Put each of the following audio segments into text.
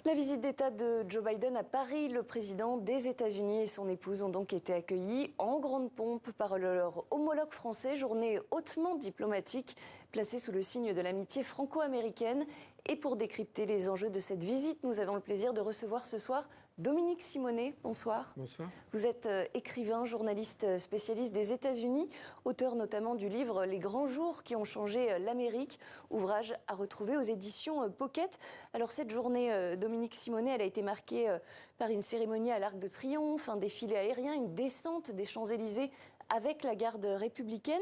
La visite d'État de Joe Biden à Paris, le président des États-Unis et son épouse ont donc été accueillis en grande pompe par leur homologue français. Journée hautement diplomatique, placée sous le signe de l'amitié franco-américaine. Et pour décrypter les enjeux de cette visite, nous avons le plaisir de recevoir ce soir Dominique Simonet. Bonsoir. Bonsoir. Vous êtes écrivain, journaliste spécialiste des États-Unis, auteur notamment du livre Les grands jours qui ont changé l'Amérique, ouvrage à retrouver aux éditions Pocket. Alors cette journée, Dominique Simonet, elle a été marquée par une cérémonie à l'Arc de Triomphe, un défilé aérien, une descente des Champs-Élysées avec la garde républicaine.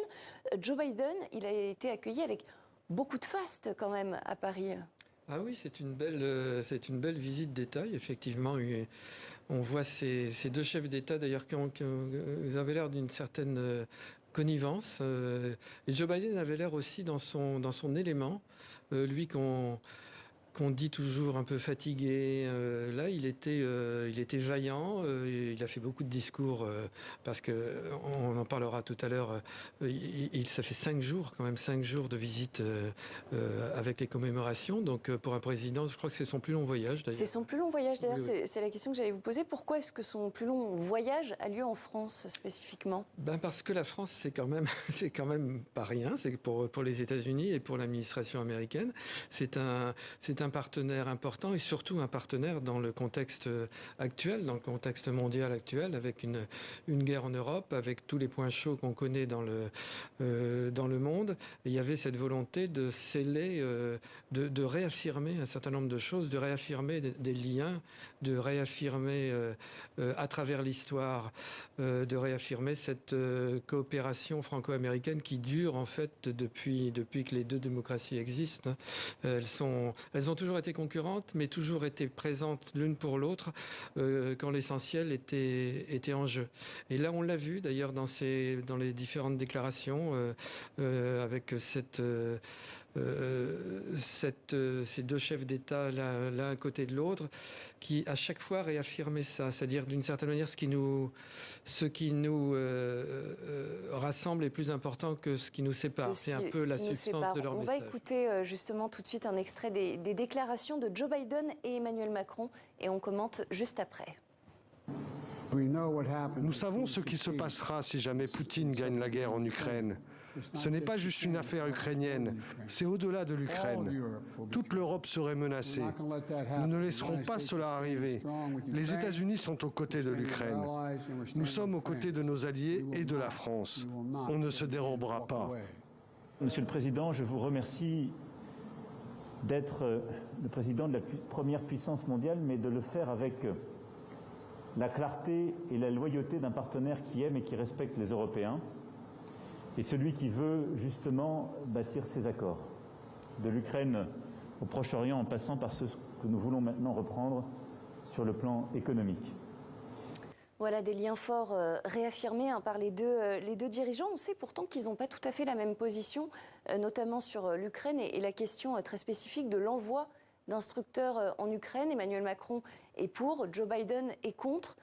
Joe Biden, il a été accueilli avec beaucoup de faste quand même à Paris. Ah oui, c'est une belle visite d'État, effectivement. On voit ces deux chefs d'État, d'ailleurs, qui avaient l'air d'une certaine connivence. Et Joe Biden avait l'air aussi dans son élément. Lui qu'on dit toujours un peu fatigué. Là, il était vaillant. Il a fait beaucoup de discours parce que on en parlera tout à l'heure. Ça fait 5 jours, quand même 5 jours de visite avec les commémorations. Donc, pour un président, je crois que c'est son plus long voyage. D'ailleurs. C'est son plus long voyage. D'ailleurs, oui. C'est la question que j'allais vous poser. Pourquoi est-ce que son plus long voyage a lieu en France spécifiquement ? Parce que la France, c'est quand même pas rien. C'est pour les États-Unis et pour l'administration américaine. C'est un partenaire important et surtout un partenaire dans le contexte actuel, dans le contexte mondial actuel, avec une guerre en Europe, avec tous les points chauds qu'on connaît dans le monde. Et il y avait cette volonté de sceller, de réaffirmer un certain nombre de choses, de réaffirmer des liens, de réaffirmer à travers l'histoire, de réaffirmer cette coopération franco-américaine qui dure en fait depuis que les deux démocraties existent. Elles ont toujours été concurrentes, mais toujours été présentes l'une pour l'autre quand l'essentiel était en jeu. Et là, on l'a vu d'ailleurs dans les différentes déclarations avec ces deux chefs d'État l'un à côté de l'autre, qui à chaque fois réaffirmaient ça, c'est-à-dire d'une certaine manière ce qui nous rassemble est plus important que ce qui nous sépare. C'est un peu la substance de leur message. On va écouter justement tout de suite un extrait des déclarations de Joe Biden et Emmanuel Macron et on commente juste après. Nous savons ce qui se passera si jamais Poutine gagne la guerre en Ukraine. Ce n'est pas juste une affaire ukrainienne, c'est au-delà de l'Ukraine. Toute l'Europe serait menacée. Nous ne laisserons pas cela arriver. Les États-Unis sont aux côtés de l'Ukraine. Nous sommes aux côtés de nos alliés et de la France. On ne se dérobera pas. Monsieur le Président, je vous remercie d'être le président de la première puissance mondiale, mais de le faire avec la clarté et la loyauté d'un partenaire qui aime et qui respecte les Européens, et celui qui veut justement bâtir ces accords, de l'Ukraine au Proche-Orient en passant par ceux que nous voulons maintenant reprendre sur le plan économique. Voilà des liens forts réaffirmés par les deux dirigeants. On sait pourtant qu'ils n'ont pas tout à fait la même position, notamment sur l'Ukraine et la question très spécifique de l'envoi d'instructeurs en Ukraine. Emmanuel Macron est pour, Joe Biden est contre.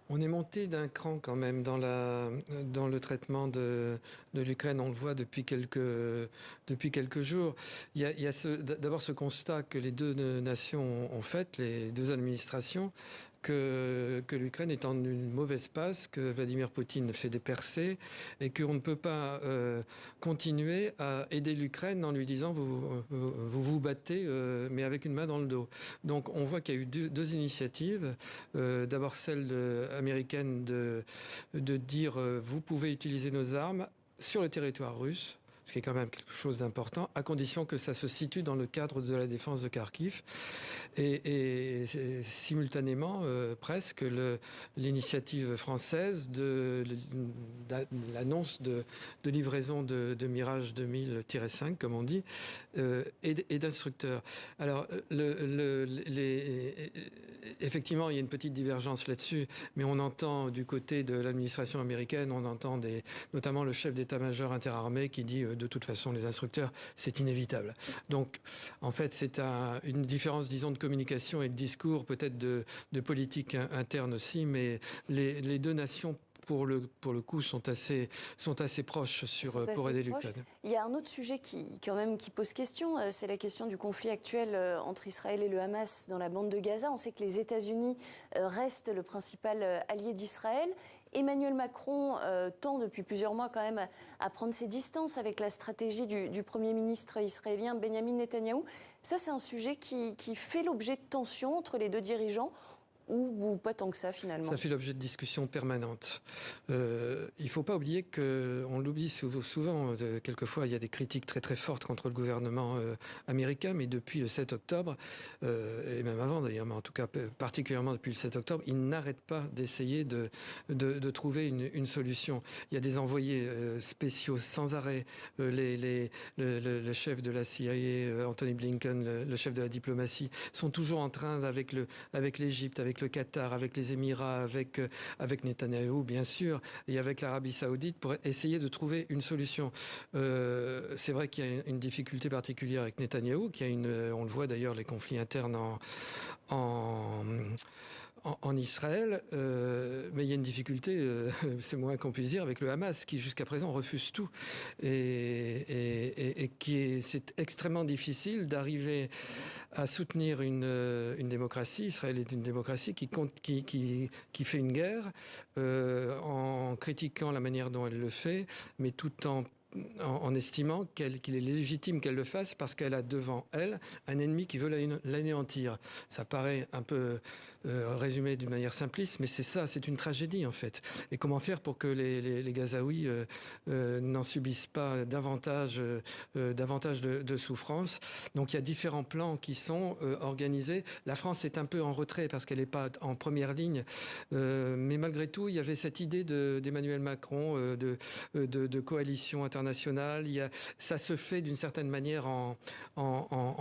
On est monté d'un cran quand même dans le traitement de l'Ukraine. On le voit depuis quelques jours. Il y a d'abord ce constat que les deux nations ont fait, les deux administrations, que l'Ukraine est en une mauvaise passe, que Vladimir Poutine fait des percées et qu'on ne peut pas continuer à aider l'Ukraine en lui disant vous battez mais avec une main dans le dos. Donc on voit qu'il y a eu deux initiatives. D'abord celle américaine de dire vous pouvez utiliser nos armes sur le territoire russe, ce qui est quand même quelque chose d'important, à condition que ça se situe dans le cadre de la défense de Kharkiv. Et simultanément, presque, l'initiative française de l'annonce de livraison de Mirage 2000-5, comme on dit, et d'instructeurs. Alors, effectivement, il y a une petite divergence là-dessus, mais on entend du côté de l'administration américaine, on entend notamment le chef d'état-major interarmé qui dit de toute façon les instructeurs, c'est inévitable. Donc, en fait, c'est une différence, disons, de communication et de discours, peut-être de politique interne aussi, mais les deux nations pour le coup, sont assez proches pour aider l'Ukraine. Il y a un autre sujet qui pose question, c'est la question du conflit actuel entre Israël et le Hamas dans la bande de Gaza. On sait que les États-Unis restent le principal allié d'Israël. Emmanuel Macron tend depuis plusieurs mois quand même à prendre ses distances avec la stratégie du Premier ministre israélien Benjamin Netanyahou. Ça, c'est un sujet qui fait l'objet de tensions entre les deux dirigeants. Ou pas tant que ça, finalement. Ça fait l'objet de discussions permanentes. Il ne faut pas oublier on l'oublie souvent, quelquefois il y a des critiques très très fortes contre le gouvernement américain, mais depuis le 7 octobre, et même avant d'ailleurs, mais en tout cas particulièrement depuis le 7 octobre, il n'arrête pas d'essayer de trouver une solution. Il y a des envoyés spéciaux sans arrêt, le chef de la CIA, Anthony Blinken, le chef de la diplomatie, sont toujours en train, avec l'Égypte, avec le Qatar, avec les Émirats, avec Netanyahou bien sûr, et avec l'Arabie Saoudite pour essayer de trouver une solution. C'est vrai qu'il y a une difficulté particulière avec Netanyahou, on le voit d'ailleurs, les conflits internes en Israël, mais il y a une difficulté, c'est moins qu'on puisse dire, avec le Hamas, qui jusqu'à présent refuse tout. Et c'est extrêmement difficile d'arriver à soutenir une démocratie. Israël est une démocratie qui fait une guerre en critiquant la manière dont elle le fait, mais tout en estimant qu'il est légitime qu'elle le fasse parce qu'elle a devant elle un ennemi qui veut l'anéantir. Ça paraît un peu résumé d'une manière simpliste, mais c'est ça, c'est une tragédie en fait. Et comment faire pour que les Gazaouis n'en subissent pas davantage de souffrance. Donc il y a différents plans qui sont organisés. La France est un peu en retrait parce qu'elle n'est pas en première ligne, mais malgré tout, il y avait cette idée d'Emmanuel Macron de coalition internationale. Ça se fait d'une certaine manière en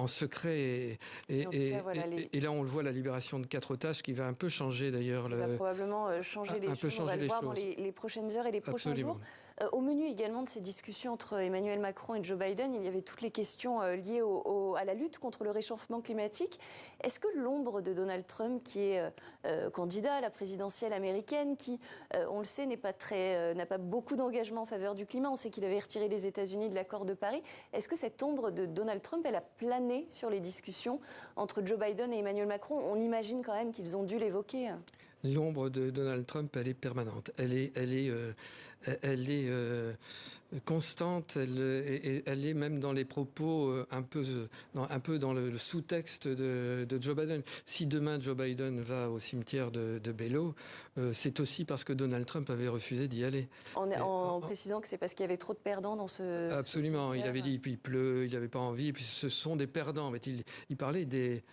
secret. Et là, on le voit, la libération de 4 otages qui va un peu changer d'ailleurs. Ça va probablement changer les choses. On va le voir dans les prochaines heures et les prochains jours. Au menu également de ces discussions entre Emmanuel Macron et Joe Biden, il y avait toutes les questions liées à la lutte contre le réchauffement climatique. Est-ce que l'ombre de Donald Trump, qui est candidat à la présidentielle américaine, qui, on le sait, n'a pas beaucoup d'engagement en faveur du climat, on sait qu'il avait retiré les États-Unis de l'accord de Paris, est-ce que cette ombre de Donald Trump, elle a plané sur les discussions entre Joe Biden et Emmanuel Macron? On imagine quand même qu'ils ont dû l'évoquer. L'ombre de Donald Trump, elle est permanente. Elle est constante. Elle est même dans les propos un peu dans le sous-texte de Joe Biden. Si demain Joe Biden va au cimetière de Bellow, c'est aussi parce que Donald Trump avait refusé d'y aller. En précisant que c'est parce qu'il y avait trop de perdants dans ce Absolument. Ce il avait dit, puis il pleut, il n'avait pas envie, et puis ce sont des perdants. Mais il parlait des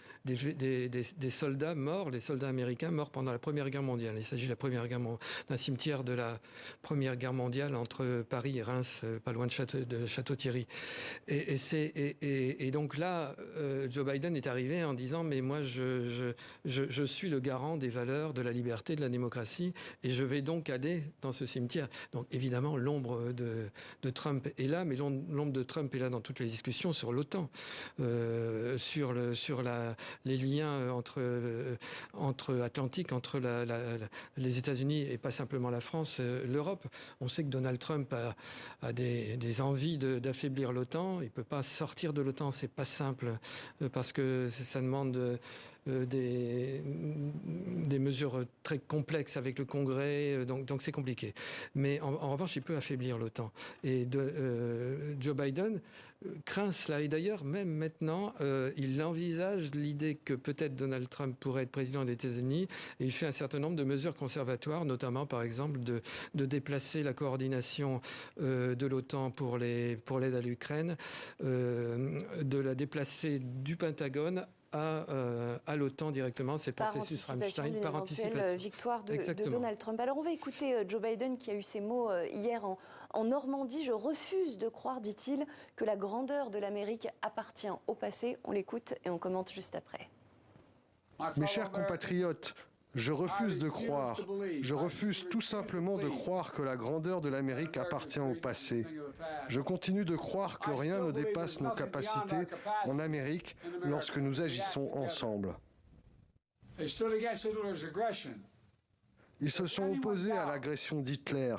soldats morts, les soldats américains morts pendant la Première Guerre mondiale. Il s'agit d'un cimetière de la Première Guerre mondiale entre Paris et Reims, pas loin de Château-Thierry. Et donc là, Joe Biden est arrivé en disant, mais moi, je suis le garant des valeurs de la liberté, de la démocratie, et je vais donc aller dans ce cimetière. Donc évidemment, l'ombre de Trump est là, mais l'ombre de Trump est là dans toutes les discussions sur l'OTAN, sur les liens entre Atlantique, entre les États-Unis et pas simplement la France, l'Europe. On sait que Donald Trump a des envies d'affaiblir l'OTAN. Il ne peut pas sortir de l'OTAN, c'est pas simple, parce que ça demande des mesures très complexes avec le Congrès, donc c'est compliqué. Mais en revanche, il peut affaiblir l'OTAN. Et Joe Biden craint cela. Et d'ailleurs, même maintenant, il envisage l'idée que peut-être Donald Trump pourrait être président des États-Unis, et il fait un certain nombre de mesures conservatoires, notamment par exemple de déplacer la coordination de l'OTAN pour l'aide à l'Ukraine, de la déplacer du Pentagone à l'OTAN directement. C'est le processus Rammstein par anticipation. Victoire de Donald Trump. Alors on va écouter Joe Biden qui a eu ces mots hier en Normandie. Je refuse de croire, dit-il, que la grandeur de l'Amérique appartient au passé. On l'écoute et on commente juste après. Mes chers compatriotes, je refuse tout simplement de croire que la grandeur de l'Amérique appartient au passé. Je continue de croire que rien ne dépasse nos capacités en Amérique lorsque nous agissons ensemble. Ils se sont opposés à l'agression d'Hitler.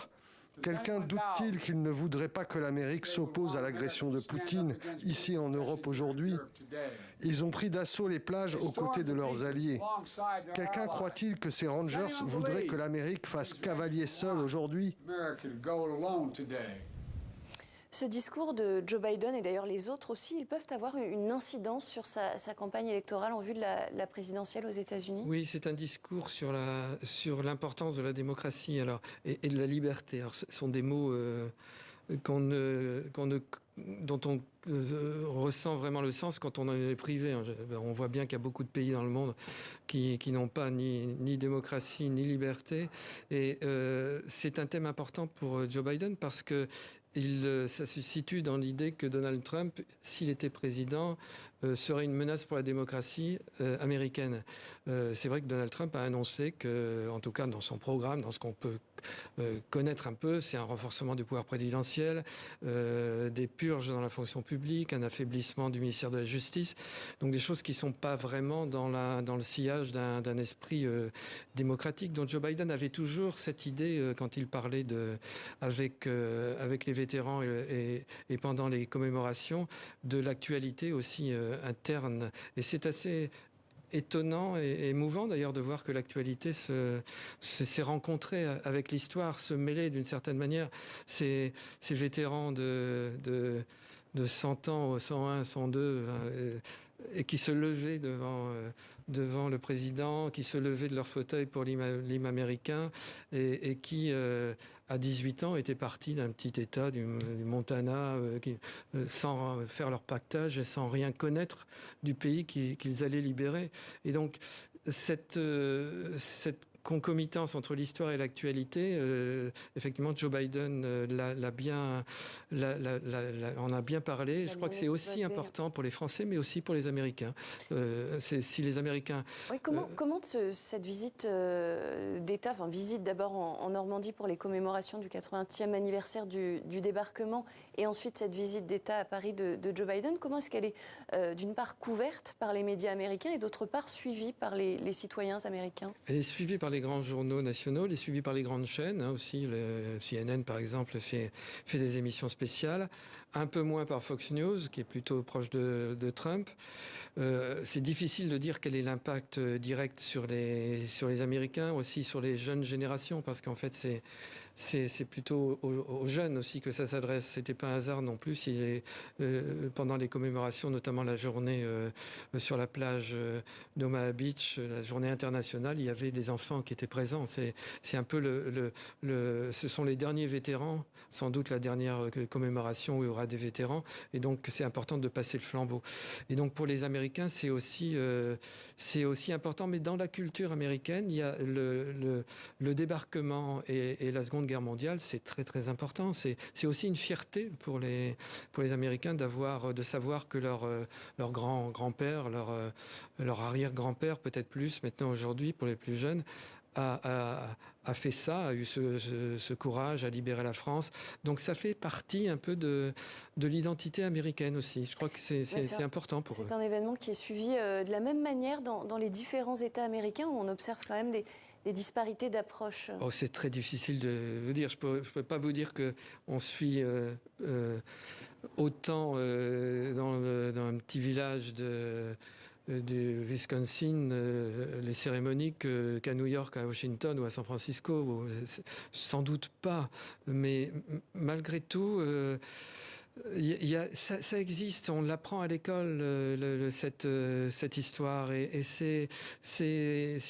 Quelqu'un doute-t-il qu'il ne voudrait pas que l'Amérique s'oppose à l'agression de Poutine ici en Europe aujourd'hui? Ils ont pris d'assaut les plages aux côtés de leurs alliés. Quelqu'un croit-il que ces Rangers voudraient que l'Amérique fasse cavalier seul aujourd'hui? Ce discours de Joe Biden, et d'ailleurs les autres aussi, ils peuvent avoir une incidence sur sa campagne électorale en vue de la présidentielle aux États-Unis? Oui, c'est un discours sur l'importance de la démocratie et de la liberté. Alors, ce sont des mots dont on ressent vraiment le sens quand on en est privé. On voit bien qu'il y a beaucoup de pays dans le monde qui n'ont pas ni démocratie ni liberté. Et c'est un thème important pour Joe Biden parce que ça se situe dans l'idée que Donald Trump, s'il était président, serait une menace pour la démocratie américaine. C'est vrai que Donald Trump a annoncé que, en tout cas dans son programme, dans ce qu'on peut connaître un peu, c'est un renforcement du pouvoir présidentiel, des purges dans la fonction publique, un affaiblissement du ministère de la Justice, donc des choses qui ne sont pas vraiment dans le sillage d'un esprit démocratique. Donc Joe Biden avait toujours cette idée, quand il parlait avec les vétérans et pendant les commémorations, de l'actualité aussi interne. Et c'est assez étonnant et émouvant d'ailleurs de voir que l'actualité s'est rencontrée avec l'histoire, se mêler d'une certaine manière. Ces vétérans de 100 ans, 101, 102, et qui se levaient devant le président, qui se levaient de leur fauteuil pour l'hymne américain, et qui, à 18 ans, étaient partis d'un petit État du Montana, sans faire leur pactage et sans rien connaître du pays qu'ils allaient libérer. Et donc, cette concomitance entre l'histoire et l'actualité, effectivement, Joe Biden en a bien parlé. Je crois que c'est aussi important pour les Français, mais aussi pour les Américains. Si les Américains... Oui, comment cette visite d'État, enfin visite d'abord en Normandie pour les commémorations du 80e anniversaire du débarquement, et ensuite cette visite d'État à Paris de Joe Biden, comment est-ce qu'elle est d'une part couverte par les médias américains et d'autre part suivie par les citoyens américains? Elle est suivie par les grands journaux nationaux, elle est suivie par les grandes chaînes aussi. Le CNN, par exemple, fait des émissions spéciales. Un peu moins par Fox News, qui est plutôt proche de Trump. C'est difficile de dire quel est l'impact direct sur les Américains, aussi sur les jeunes générations, parce qu'en fait, c'est plutôt aux jeunes aussi que ça s'adresse. C'était pas un hasard non plus si pendant les commémorations, notamment la journée sur la plage d'Omaha Beach, la journée internationale, il y avait des enfants qui étaient présents. C'est un peu ce sont les derniers vétérans, sans doute la dernière commémoration où il y aura des vétérans, et donc c'est important de passer le flambeau. Et donc pour les Américains, c'est aussi important, mais dans la culture américaine, il y a le débarquement et la Seconde Guerre mondiale, c'est très très important. C'est aussi une fierté pour les Américains de savoir que leur grand-père, leur arrière-grand-père, peut-être plus maintenant aujourd'hui pour les plus jeunes, a fait ça, a eu ce courage à libérer la France. Donc ça fait partie un peu de l'identité américaine aussi. Je crois que c'est important pour eux. C'est un événement qui est suivi de la même manière dans les différents États américains, où on observe quand même des disparités d'approche. Oh, c'est très difficile de vous dire. Je peux pas vous dire qu'on suit autant dans un petit village du Wisconsin, les cérémonies qu'à New York, à Washington ou à San Francisco. Sans doute pas. Mais malgré tout, ça existe, on l'apprend à l'école, cette histoire, et c'est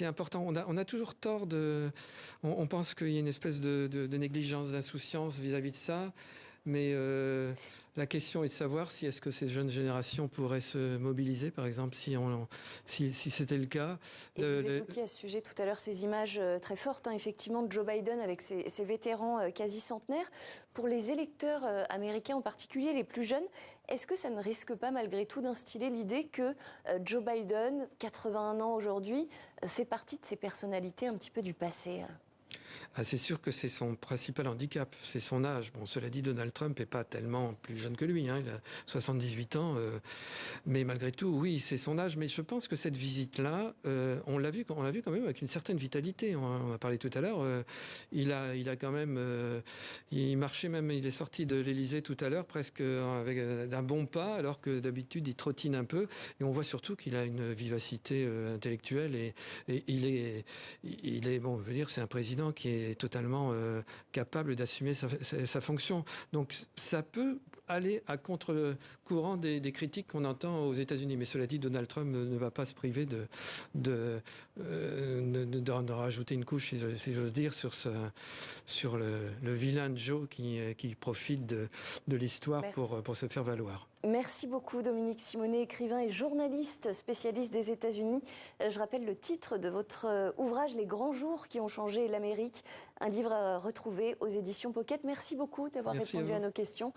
important. On a toujours tort on pense qu'il y a une espèce de négligence, d'insouciance vis-à-vis de ça, mais la question est de savoir si est-ce que ces jeunes générations pourraient se mobiliser, par exemple, si c'était le cas. Et vous évoquiez à ce sujet tout à l'heure ces images très fortes, effectivement, de Joe Biden avec ses vétérans quasi centenaires. Pour les électeurs américains, en particulier les plus jeunes, est-ce que ça ne risque pas malgré tout d'instiller l'idée que Joe Biden, 81 ans aujourd'hui, fait partie de ces personnalités un petit peu du passé? c'est sûr que c'est son principal handicap, c'est son âge. Bon, cela dit, Donald Trump n'est pas tellement plus jeune que lui, hein, il a 78 ans, mais malgré tout, oui, c'est son âge. Mais je pense que cette visite-là, on l'a vu quand même avec une certaine vitalité. On a parlé tout à l'heure, il a quand même, il marchait même, il est sorti de l'Élysée tout à l'heure presque avec d'un bon pas, alors que d'habitude il trottine un peu. Et on voit surtout qu'il a une vivacité intellectuelle et il est bon, je veux dire, c'est un président qui est totalement capable d'assumer sa fonction. Donc ça peut aller à contre-courant des critiques qu'on entend aux États-Unis. Mais cela dit, Donald Trump ne va pas se priver de rajouter une couche, si j'ose dire, sur le vilain Joe qui profite de l'histoire pour se faire valoir. Merci beaucoup Dominique Simonet, écrivain et journaliste spécialiste des États-Unis. Je rappelle le titre de votre ouvrage, Les grands jours qui ont changé l'Amérique, un livre à retrouver aux éditions Pocket. Merci beaucoup d'avoir répondu à nos questions.